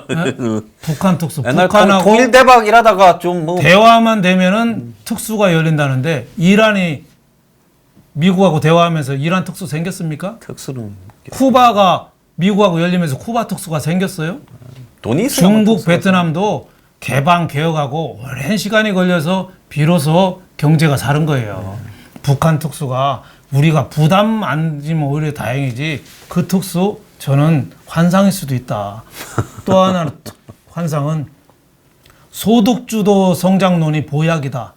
[SPEAKER 2] 네? 북한 특수.
[SPEAKER 1] 옛날
[SPEAKER 2] 북한하고
[SPEAKER 1] 통일 대박 이라다가 좀 뭐
[SPEAKER 2] 대화만 되면은 특수가 열린다는데 이란이 미국하고 대화하면서 이란 특수 생겼습니까?
[SPEAKER 1] 특수는
[SPEAKER 2] 쿠바가 미국하고 열리면서 쿠바 특수가 생겼어요?
[SPEAKER 1] 돈이 있어야만
[SPEAKER 2] 중국,
[SPEAKER 1] 특수가
[SPEAKER 2] 베트남도 개방, 개혁하고 오랜 시간이 걸려서 비로소 경제가 사는 거예요. 북한 특수가 우리가 부담 안 지면 오히려 다행이지 그 특수 저는 환상일 수도 있다. 또 하나 환상은 소득주도 성장론이 보약이다.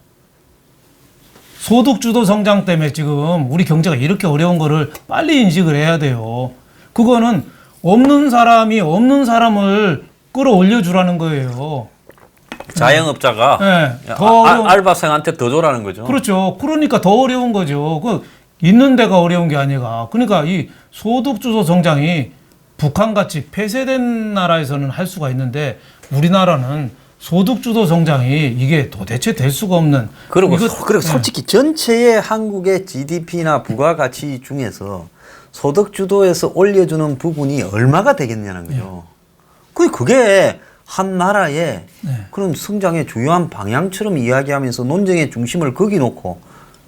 [SPEAKER 2] 소득주도 성장 때문에 지금 우리 경제가 이렇게 어려운 거를 빨리 인식을 해야 돼요. 그거는 없는 사람이 없는 사람을 끌어올려 주라는 거예요.
[SPEAKER 1] 자영업자가
[SPEAKER 2] 네, 더 어려운,
[SPEAKER 1] 알바생한테 더 줘라는 거죠.
[SPEAKER 2] 그렇죠. 그러니까 더 어려운 거죠. 그 있는 데가 어려운 게 아니라. 그러니까 이 소득주도 성장이 북한같이 폐쇄된 나라에서는 할 수가 있는데 우리나라는 소득주도 성장이 이게 도대체 될 수가 없는.
[SPEAKER 1] 그리고
[SPEAKER 2] 이거-
[SPEAKER 1] 그리고 솔직히 전체의 한국의 GDP나 부가가치 중에서 소득 주도에서 올려주는 부분이 얼마가 되겠냐는 거죠. 그게 한 나라의
[SPEAKER 2] 네.
[SPEAKER 1] 그런 성장의 주요한 방향처럼 이야기하면서 논쟁의 중심을 거기 놓고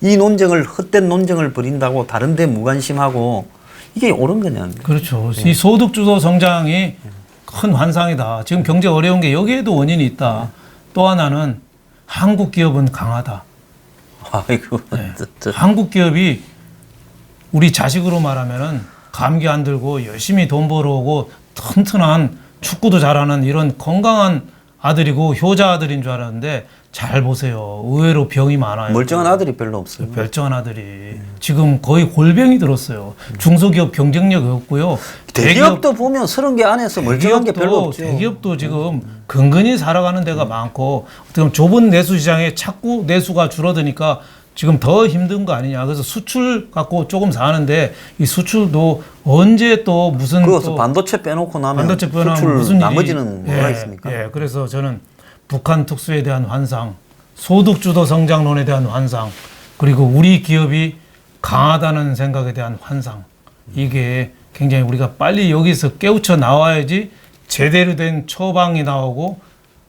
[SPEAKER 1] 이 논쟁을 헛된 논쟁을 벌인다고 다른 데 무관심하고 이게 옳은 거냐는 거죠.
[SPEAKER 2] 그렇죠. 이 소득주도 성장이 큰 환상이다. 지금 경제 어려운 게 여기에도 원인이 있다. 또 하나는 한국 기업은 강하다.
[SPEAKER 1] 아이고.
[SPEAKER 2] 한국 기업이 우리 자식으로 말하면은 감기 안 들고 열심히 돈 벌어오고 튼튼한 축구도 잘하는 이런 건강한 아들이고 효자 아들인 줄 알았는데 잘 보세요. 의외로 병이 많아요.
[SPEAKER 1] 멀쩡한 아들이 별로 없어요.
[SPEAKER 2] 멀쩡한 아들이 지금 거의 골병이 들었어요. 중소기업 경쟁력이 없고요.
[SPEAKER 1] 대기업도 보면 30개 안에서 멀쩡한 게 별로 없죠.
[SPEAKER 2] 대기업도 지금 근근히 살아가는 데가 많고 어떻게 보면 좁은 내수 시장에 자꾸 내수가 줄어드니까 지금 더 힘든 거 아니냐. 그래서 수출 갖고 조금 사는데 이 수출도 언제 또 무슨
[SPEAKER 1] 그것도
[SPEAKER 2] 또
[SPEAKER 1] 반도체 빼놓고 나면
[SPEAKER 2] 반도체 변화는
[SPEAKER 1] 수출
[SPEAKER 2] 무슨 일이
[SPEAKER 1] 나머지는 뭐가 있습니까?
[SPEAKER 2] 예, 그래서 저는 북한 특수에 대한 환상, 소득주도 성장론에 대한 환상, 그리고 우리 기업이 강하다는 생각에 대한 환상. 이게 굉장히 우리가 빨리 여기서 깨우쳐 나와야지 제대로 된 처방이 나오고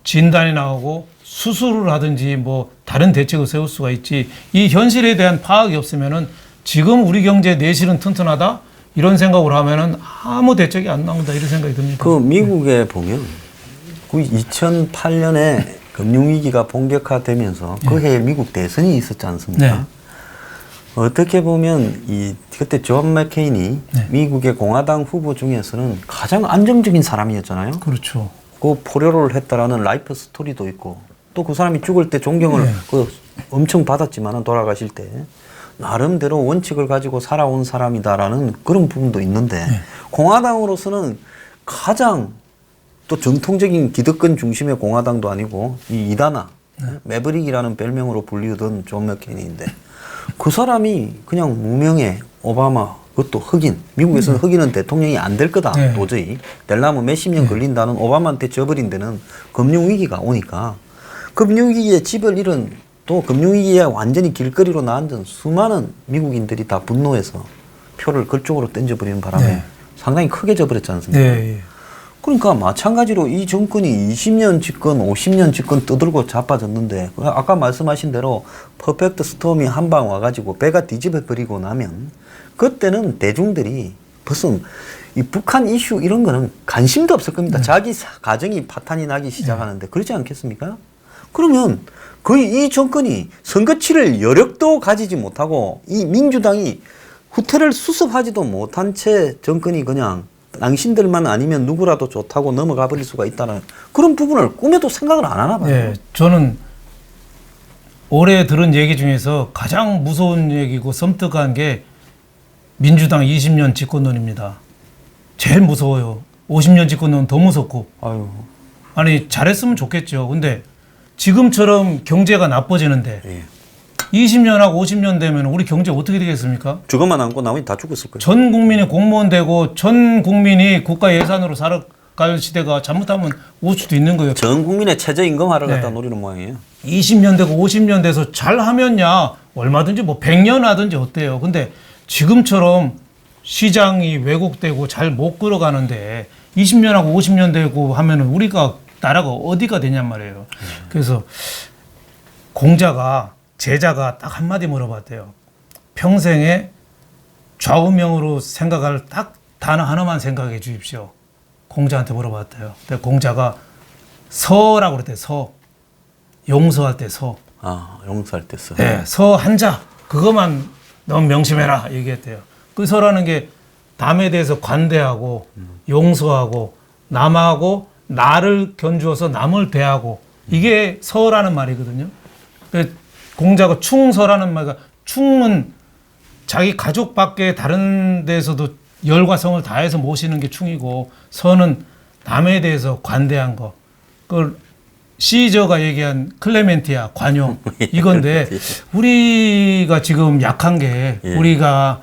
[SPEAKER 2] 진단이 나오고 수술을 하든지 뭐 다른 대책을 세울 수가 있지. 이 현실에 대한 파악이 없으면은 지금 우리 경제 내실은 튼튼하다 이런 생각을 하면은 아무 대책이 안 나온다 이런 생각이 듭니다.
[SPEAKER 1] 그 미국에 보면 그 2008년에 금융위기가 본격화되면서 그 해에 미국 대선이 있었지 않습니까?
[SPEAKER 2] 네.
[SPEAKER 1] 어떻게 보면 그때 존 맥케인이
[SPEAKER 2] 네.
[SPEAKER 1] 미국의 공화당 후보 중에서는 가장 안정적인 사람이었잖아요.
[SPEAKER 2] 그렇죠.
[SPEAKER 1] 그 포로를 했다라는 라이프 스토리도 있고 또 그 사람이 죽을 때 존경을
[SPEAKER 2] 네.
[SPEAKER 1] 엄청 받았지만은 돌아가실 때 나름대로 원칙을 가지고 살아온 사람이다라는 그런 부분도 있는데 공화당으로서는 가장 또 정통적인 기득권 중심의 공화당도 아니고 이 이다나 매브릭이라는 별명으로 불리던 존 맥케인인데 그 사람이 그냥 무명의 오바마 그것도 흑인 미국에서는 흑인은 대통령이 안 될 거다
[SPEAKER 2] 네.
[SPEAKER 1] 도저히 되려면 몇십 년 걸린다는 오바마한테 져버린 데는 금융위기가 오니까 금융위기에 집을 잃은 또 금융위기에 완전히 길거리로 나앉은 수많은 미국인들이 다 분노해서 표를 그쪽으로 던져버리는 바람에
[SPEAKER 2] 네.
[SPEAKER 1] 상당히 크게 져버렸지 않습니까?
[SPEAKER 2] 네.
[SPEAKER 1] 그러니까 마찬가지로 이 정권이 20년 집권, 50년 집권 떠들고 자빠졌는데 아까 말씀하신 대로 퍼펙트 스톰이 한 방 와가지고 배가 뒤집어 버리고 나면 그때는 대중들이 벌써 이 북한 이슈 이런 거는 관심도 없을 겁니다. 자기 가정이 파탄이 나기 시작하는데 그렇지 않겠습니까? 그러면 거의 이 정권이 선거치를 여력도 가지지 못하고 이 민주당이 후퇴를 수습하지도 못한 채 정권이 그냥 당신들만 아니면 누구라도 좋다고 넘어가 버릴 수가 있다는 그런 부분을 꿈에도 생각을 안 하나 봐요.
[SPEAKER 2] 네, 저는 올해 들은 얘기 중에서 가장 무서운 얘기고 섬뜩한 게 민주당 20년 집권론입니다. 제일 무서워요. 50년 집권론 더 무섭고.
[SPEAKER 1] 아유.
[SPEAKER 2] 아니 잘했으면 좋겠죠. 근데 지금처럼 경제가 나빠지는데
[SPEAKER 1] 예.
[SPEAKER 2] 20년하고 50년 되면 우리 경제 어떻게 되겠습니까?
[SPEAKER 1] 죽어만 안고 나머지 다 죽었을 거예요.
[SPEAKER 2] 전 국민이 공무원 되고 전 국민이 국가 예산으로 살아갈 시대가 잘못하면 올 수도 있는 거예요.
[SPEAKER 1] 전 국민의 최저임금 하러
[SPEAKER 2] 네.
[SPEAKER 1] 갖다 노리는 모양이에요.
[SPEAKER 2] 20년 되고 50년 돼서 잘하면야 얼마든지 뭐 100년 하든지 어때요. 근데 지금처럼 시장이 왜곡되고 잘 못 끌어가는데 20년하고 50년 되고 하면은 우리가 나라가 어디가 되냔 말이에요. 그래서 공자가 제자가 딱 한마디 물어봤대요. 평생에 좌우명으로 생각할 딱 단어 하나만 생각해 주십시오. 공자한테 물어봤대요. 근데 공자가 서라고 그랬대요. 서. 용서할 때 서.
[SPEAKER 1] 아, 용서할 때 써.
[SPEAKER 2] 네, 서 한자. 그것만 너무 명심해라 얘기했대요. 그 서라는 게 남에 대해서 관대하고 용서하고 남하고 나를 견주어서 남을 대하고 이게 서라는 말이거든요. 그 공자가 충서라는 말과 충은 자기 가족 밖에 다른 데서도 열과 성을 다해서 모시는 게 충이고 서는 남에 대해서 관대한 거. 그걸 시저가 얘기한 클레멘티아 관용 이건데 우리가 지금 약한 게
[SPEAKER 1] 예.
[SPEAKER 2] 우리가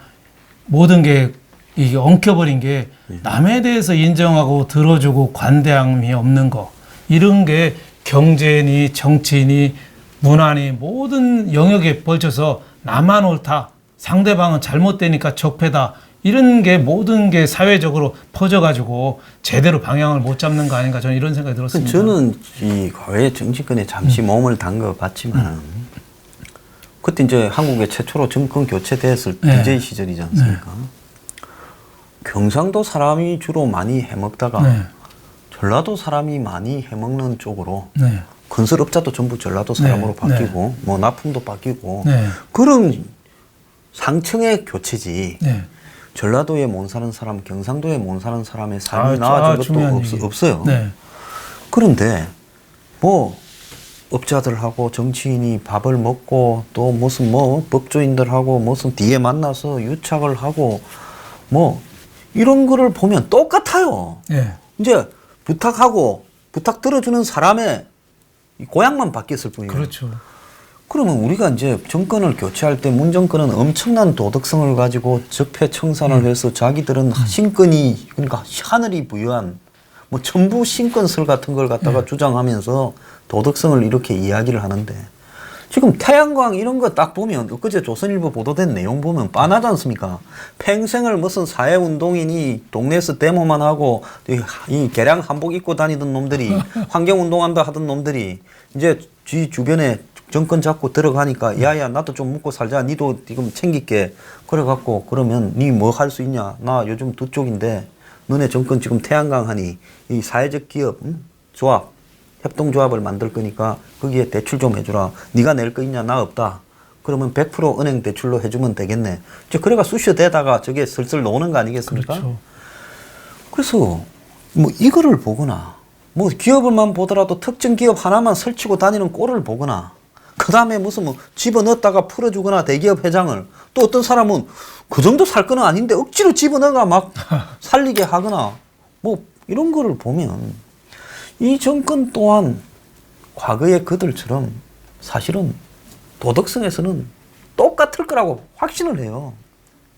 [SPEAKER 2] 모든 게 이게 엉켜버린 게 남에 대해서 인정하고 들어주고 관대함이 없는 거 이런 게 경제니 정치니 문화니 모든 영역에 걸쳐서 나만 옳다 상대방은 잘못되니까 적폐다 이런 게 모든 게 사회적으로 퍼져가지고 제대로 방향을 못 잡는 거 아닌가 저는 이런 생각이 들었습니다.
[SPEAKER 1] 저는 이 과거의 정치권에 잠시 몸을 담궈봤지만 그때 이제 한국에 최초로 정권 교체됐을
[SPEAKER 2] 네.
[SPEAKER 1] DJ 시절이지 않습니까? 경상도 사람이 주로 많이 해먹다가
[SPEAKER 2] 네.
[SPEAKER 1] 전라도 사람이 많이 해먹는 쪽으로
[SPEAKER 2] 네.
[SPEAKER 1] 건설업자도 전부 전라도 사람으로
[SPEAKER 2] 네.
[SPEAKER 1] 바뀌고 뭐 납품도 바뀌고
[SPEAKER 2] 네.
[SPEAKER 1] 그런 상층의 교체지
[SPEAKER 2] 네.
[SPEAKER 1] 전라도에 못 사는 사람, 경상도에 못 사는 사람의 삶이
[SPEAKER 2] 아,
[SPEAKER 1] 나아진 것도
[SPEAKER 2] 중요한 얘기.
[SPEAKER 1] 없어요.
[SPEAKER 2] 네.
[SPEAKER 1] 그런데 뭐 업자들하고 정치인이 밥을 먹고 또 무슨 뭐 법조인들하고 무슨 뒤에 만나서 유착을 하고 뭐 이런 거를 보면 똑같아요.
[SPEAKER 2] 네.
[SPEAKER 1] 이제 부탁하고 부탁 들어주는 사람의 이 고향만 바뀌었을 뿐이에요.
[SPEAKER 2] 그렇죠.
[SPEAKER 1] 그러면 우리가 이제 정권을 교체할 때 문정권은 엄청난 도덕성을 가지고 적폐청산을 해서 자기들은 신권이 그러니까 하늘이 부여한 뭐 전부 신권설 같은 걸 갖다가 주장하면서 도덕성을 이렇게 이야기를 하는데 지금 태양광 이런 거 딱 보면 엊그제 조선일보 보도된 내용 보면 빤하지 않습니까? 평생을 무슨 사회운동이니 동네에서 데모만 하고 이 개량 한복 입고 다니던 놈들이 환경운동한다 하던 놈들이 이제 지 주변에 정권 잡고 들어가니까 야야 나도 좀 먹고 살자 니도 지금 챙길게 그래갖고 그러면 니 뭐 할 수 있냐 나 요즘 두 쪽인데 너네 정권 지금 태양광 하니 이 사회적 기업 조합 협동조합을 만들 거니까 거기에 대출 좀 해주라 니가 낼 거 있냐 나 없다 그러면 100% 은행 대출로 해주면 되겠네 이제 그래가 쑤셔대다가 저게 슬슬 나오는 거 아니겠습니까?
[SPEAKER 2] 그렇죠.
[SPEAKER 1] 그래서 뭐 이거를 보거나 뭐 기업을만 보더라도 특정 기업 하나만 설치고 다니는 꼴을 보거나 그 다음에 무슨 뭐 집어넣었다가 풀어주거나 대기업 회장을 또 어떤 사람은 그 정도 살 거는 아닌데 억지로 집어넣어가 막 살리게 하거나 뭐 이런 거를 보면 이 정권 또한 과거의 그들처럼 사실은 도덕성에서는 똑같을 거라고 확신을 해요.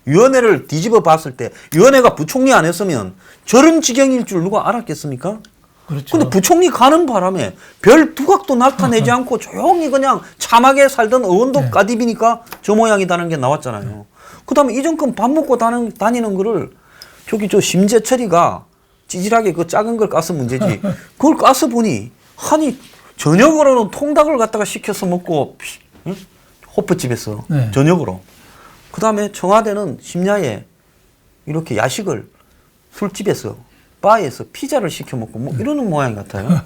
[SPEAKER 1] 위원회를 뒤집어 봤을 때 위원회가 부총리 안 했으면 저런 지경일 줄 누가 알았겠습니까?
[SPEAKER 2] 그렇죠.
[SPEAKER 1] 근데 부총리 가는 바람에 별 두각도 나타내지 않고 조용히 그냥 참하게 살던 의원도 까디비니까 저 모양이다는 게 나왔잖아요. 그 다음에 이 정권 밥 먹고 다니는 거를 저기 저 심재철이가 찌질하게 그 작은 걸 까서 문제지. 그걸 까서 보니 아니 저녁으로는 통닭을 갖다가 시켜서 먹고 응? 호프집에서
[SPEAKER 2] 네.
[SPEAKER 1] 저녁으로. 그 다음에 청와대는 심야에 이렇게 야식을 술집에서 바에서 피자를 시켜 먹고 뭐 이러는 모양 같아요.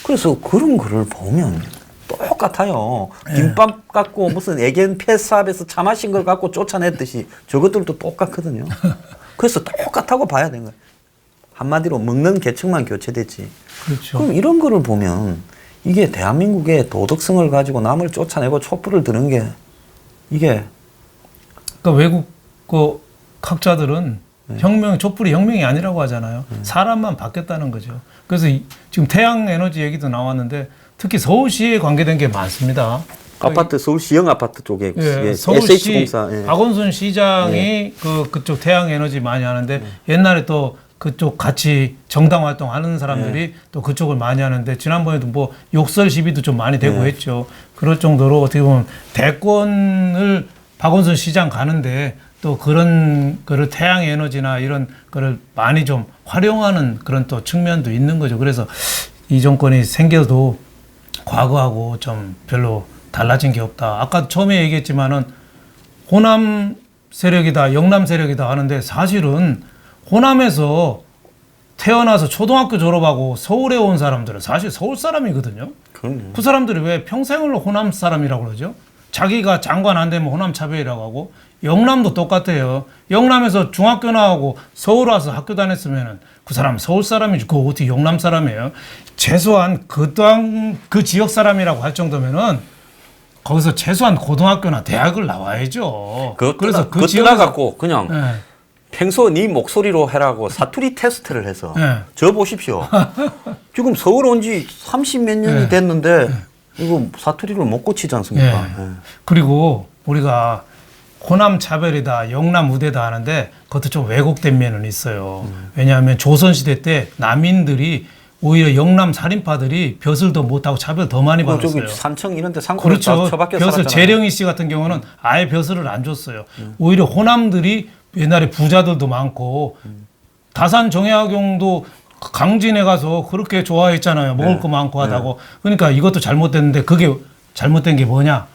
[SPEAKER 1] 그래서 그런 거를 보면 똑같아요. 김밥 갖고 무슨 애견 펫샵에서 차 마신 걸 갖고 쫓아냈듯이 저것들도 똑같거든요. 그래서 똑같다고 봐야 되는 거예요. 한마디로 먹는 계층만 교체됐지.
[SPEAKER 2] 그렇죠.
[SPEAKER 1] 그럼 이런 거를 보면 이게 대한민국의 도덕성을 가지고 남을 쫓아내고 촛불을 드는 게 이게
[SPEAKER 2] 그러니까 외국 그 학자들은 혁명, 촛불이 혁명이 아니라고 하잖아요. 사람만 바뀌었다는 거죠. 그래서 지금 태양 에너지 얘기도 나왔는데 특히 서울시에 관계된 게 많습니다.
[SPEAKER 1] 아파트 서울시형 아파트 쪽에
[SPEAKER 2] 예,
[SPEAKER 1] 예,
[SPEAKER 2] 서울시
[SPEAKER 1] SH공사 예.
[SPEAKER 2] 박원순 시장이 그쪽 태양 에너지 많이 하는데 옛날에 또 그쪽 같이 정당 활동하는 사람들이 또 그쪽을 많이 하는데 지난번에도 뭐 욕설 시비도 좀 많이 되고 했죠. 그럴 정도로 어떻게 보면 대권을 박원순 시장 가는데 또 그런 거를 태양 에너지나 이런 거를 많이 좀 활용하는 그런 또 측면도 있는 거죠. 그래서 이 정권이 생겨도 과거하고 좀 별로 달라진 게 없다. 아까 처음에 얘기했지만은 호남 세력이다, 영남 세력이다 하는데 사실은 호남에서 태어나서 초등학교 졸업하고 서울에 온 사람들은 사실 서울 사람이거든요.
[SPEAKER 1] 그럼요.
[SPEAKER 2] 그 사람들이 왜 평생을 호남 사람이라고 그러죠? 자기가 장관 안 되면 호남 차별이라고 하고 영남도 똑같아요. 영남에서 중학교 나오고 서울 와서 학교 다녔으면은 그 사람 서울 사람이지 그거 어떻게 영남 사람이에요? 최소한 그 지역 사람이라고 할 정도면은 거기서 최소한 고등학교나 대학을 나와야죠.
[SPEAKER 1] 그래서 그
[SPEAKER 2] 지역에서-
[SPEAKER 1] 떠나갖고 그냥
[SPEAKER 2] 예.
[SPEAKER 1] 평소 네 목소리로 해라고 사투리 테스트를 해서
[SPEAKER 2] 네.
[SPEAKER 1] 저 보십시오. 지금 서울 온 지 30 몇 년이
[SPEAKER 2] 네.
[SPEAKER 1] 됐는데 이거 사투리를 못 고치지 않습니까?
[SPEAKER 2] 예.
[SPEAKER 1] 예.
[SPEAKER 2] 그리고 우리가 호남 차별이다, 영남 우대다 하는데 그것도 좀 왜곡된 면은 있어요. 왜냐하면 조선시대 때 남인들이 오히려 영남 살인파들이 벼슬 더 못하고 차별 더 많이
[SPEAKER 1] 저기
[SPEAKER 2] 받았어요.
[SPEAKER 1] 산청 이런 데 상권을
[SPEAKER 2] 그렇죠.
[SPEAKER 1] 처박혀
[SPEAKER 2] 벼슬
[SPEAKER 1] 살았잖아요.
[SPEAKER 2] 재령이 씨 같은 경우는 아예 벼슬을 안 줬어요. 오히려 호남들이 옛날에 부자들도 많고 다산 정약용도 강진에 가서 그렇게 좋아했잖아요. 먹을
[SPEAKER 1] 네.
[SPEAKER 2] 거 많고 하다고. 그러니까 이것도 잘못됐는데 그게 잘못된 게 뭐냐?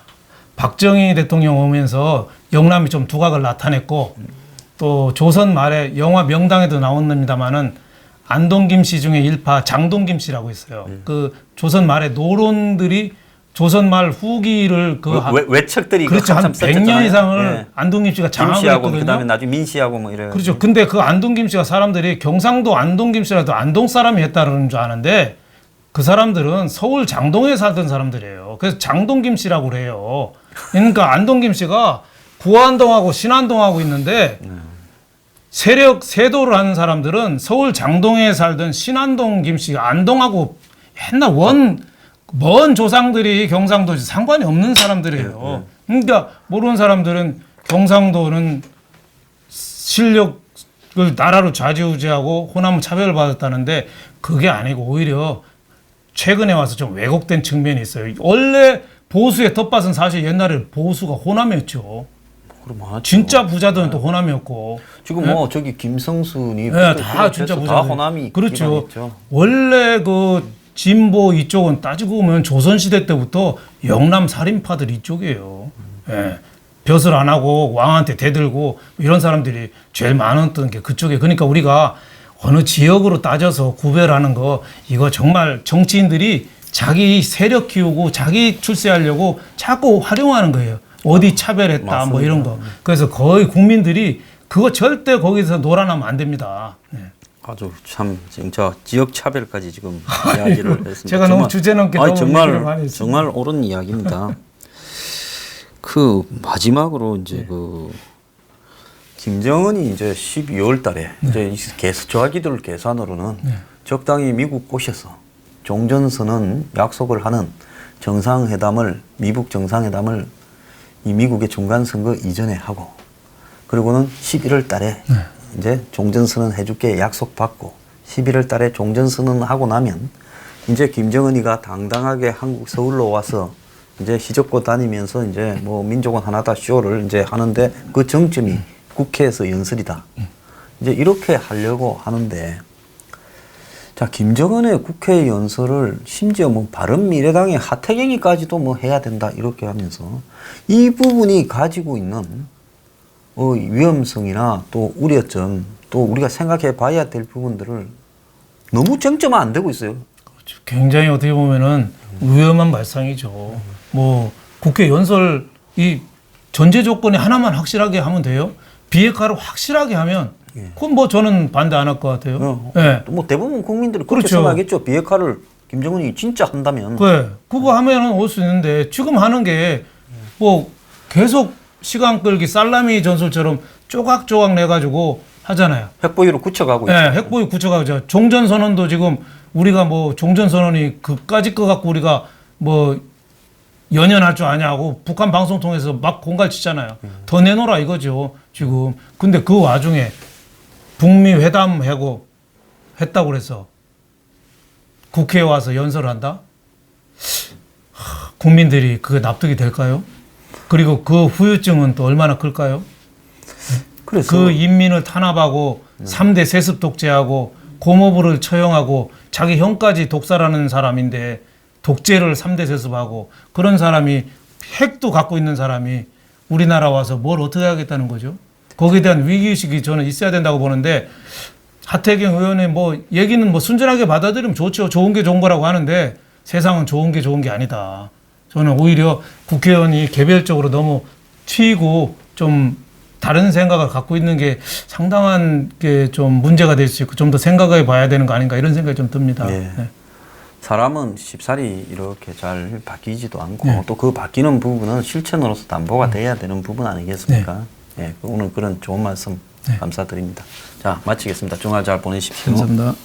[SPEAKER 2] 박정희 대통령 오면서 영남이 좀 두각을 나타냈고 또 조선 말에 영화 명당에도 나왔습니다마는 안동김 씨 중에 일파 장동김 씨라고 있어요. 그 조선 말에 노론들이 조선 말 후기를
[SPEAKER 1] 외척들이
[SPEAKER 2] 그렇죠. 한
[SPEAKER 1] 한참
[SPEAKER 2] 100년
[SPEAKER 1] 썼잖아요.
[SPEAKER 2] 이상을
[SPEAKER 1] 예.
[SPEAKER 2] 안동김 씨가 장악을
[SPEAKER 1] 김씨하고
[SPEAKER 2] 했거든요.
[SPEAKER 1] 그다음에 나중에 민씨하고 뭐 이래.
[SPEAKER 2] 그렇죠. 근데 그 안동김 씨가 사람들이 경상도 안동김 씨라도 안동 사람이 했다는 줄 아는데 그 사람들은 서울 장동에 살던 사람들이에요. 그래서 장동김 씨라고 그래요. 그러니까 안동김 씨가 구안동하고 신안동하고 있는데 세력 세도를 하는 사람들은 서울 장동에 살던 신안동 김씨 안동하고 옛날 먼 조상들이 경상도 상관이 없는 사람들이에요. 그러니까 모르는 사람들은 경상도는 실력을 나라로 좌지우지하고 호남은 차별을 받았다는데 그게 아니고 오히려 최근에 와서 좀 왜곡된 측면이 있어요. 원래 보수의 텃밭은 사실 옛날에 보수가 호남이었죠.
[SPEAKER 1] 그럼 맞죠.
[SPEAKER 2] 진짜 부자들은 또 호남이었고.
[SPEAKER 1] 지금 뭐 저기 김성순이
[SPEAKER 2] 네, 다 진짜
[SPEAKER 1] 다
[SPEAKER 2] 부자들.
[SPEAKER 1] 호남이
[SPEAKER 2] 그렇죠.
[SPEAKER 1] 기반이죠.
[SPEAKER 2] 원래 그 진보 이쪽은 따지고 보면 조선시대 때부터 영남 살인파들 이쪽이에요. 예. 벼슬 안 하고 왕한테 대들고 이런 사람들이 제일 많았던 게 그쪽에. 그러니까 우리가 어느 지역으로 따져서 구별하는 거 이거 정말 정치인들이 자기 세력 키우고 자기 출세하려고 자꾸 활용하는 거예요. 어디 차별했다
[SPEAKER 1] 맞습니다.
[SPEAKER 2] 뭐 이런 거. 그래서 거의 국민들이 그거 절대 거기서 놀아나면 안 됩니다. 네.
[SPEAKER 1] 아주 참 지금 저 지역 차별까지 지금 이야기를 했습니다.
[SPEAKER 2] 제가 너무 주제 넘게 너무 얘기를 많이
[SPEAKER 1] 정말
[SPEAKER 2] 했습니다.
[SPEAKER 1] 정말 옳은 이야기입니다. 그 마지막으로 이제 그 김정은이 이제 12월 달에 이제 조합기들 계산으로는 적당히 미국 꼬셔서 종전선언 약속을 하는 정상회담을 미국 정상회담을 이 미국의 중간 선거 이전에 하고 그리고는 11월 달에 이제 종전선언 해줄게 약속받고 11월 달에 종전선언 하고 나면 이제 김정은이가 당당하게 한국 서울로 와서 이제 휘젓고 다니면서 이제 뭐 민족은 하나다 쇼를 이제 하는데 그 정점이 국회에서 연설이다. 이제 이렇게 하려고 하는데 자, 김정은의 국회 연설을 심지어 뭐 바른미래당의 하태경이까지도 뭐 해야 된다 이렇게 하면서 이 부분이 가지고 있는 위험성이나 또 우려점 또 우리가 생각해 봐야 될 부분들을 너무 쟁점화 안 되고 있어요.
[SPEAKER 2] 굉장히 어떻게 보면은 위험한 발상이죠. 뭐 국회 연설 이 전제 조건이 하나만 확실하게 하면 돼요. 비핵화를 확실하게 하면 그건 뭐 저는 반대 안 할 것 같아요. 예.
[SPEAKER 1] 뭐 대부분 국민들이 그렇게
[SPEAKER 2] 그렇죠.
[SPEAKER 1] 생각하겠죠. 비핵화를 김정은이 진짜 한다면.
[SPEAKER 2] 그래. 그거 하면은 올 수 있는데 지금 하는 게 뭐 계속 시간 끌기 살라미 전술처럼 조각조각 내가지고 하잖아요.
[SPEAKER 1] 핵보유로 굳혀가고
[SPEAKER 2] 예,
[SPEAKER 1] 있죠.
[SPEAKER 2] 핵보유 굳혀가죠. 종전선언도 지금 우리가 뭐 종전선언이 그까짓 거 갖고 우리가 뭐 연연할 줄 아냐고 북한 방송 통해서 막 공갈치잖아요. 더 내놓으라 이거죠 지금. 근데 그 와중에 북미 회담하고 했다고 그래서 국회에 와서 연설을 한다? 국민들이 그게 납득이 될까요? 그리고 그 후유증은 또 얼마나 클까요?
[SPEAKER 1] 그래서
[SPEAKER 2] 그 인민을 탄압하고 3대 세습 독재하고 고모부를 처형하고 자기 형까지 독살하는 사람인데 독재를 3대 세습하고 그런 사람이 핵도 갖고 있는 사람이 우리나라 와서 뭘 어떻게 하겠다는 거죠? 거기에 대한 위기의식이 저는 있어야 된다고 보는데 하태경 의원의 뭐 얘기는 뭐 순전하게 받아들이면 좋죠. 좋은 게 좋은 거라고 하는데 세상은 좋은 게 아니다. 저는 오히려 국회의원이 개별적으로 너무 튀고 좀 다른 생각을 갖고 있는 게 상당한 게 좀 문제가 될 수 있고 좀 더 생각해 봐야 되는 거 아닌가 이런 생각이 좀 듭니다.
[SPEAKER 1] 예.
[SPEAKER 2] 네.
[SPEAKER 1] 사람은 쉽사리 이렇게 잘 바뀌지도 않고
[SPEAKER 2] 네.
[SPEAKER 1] 또 그 바뀌는 부분은 실천으로서 담보가 돼야 되는 부분 아니겠습니까? 예, 오늘 그런 좋은 말씀
[SPEAKER 2] 네.
[SPEAKER 1] 감사드립니다. 자, 마치겠습니다. 주말 잘 보내십시오.
[SPEAKER 2] 감사합니다.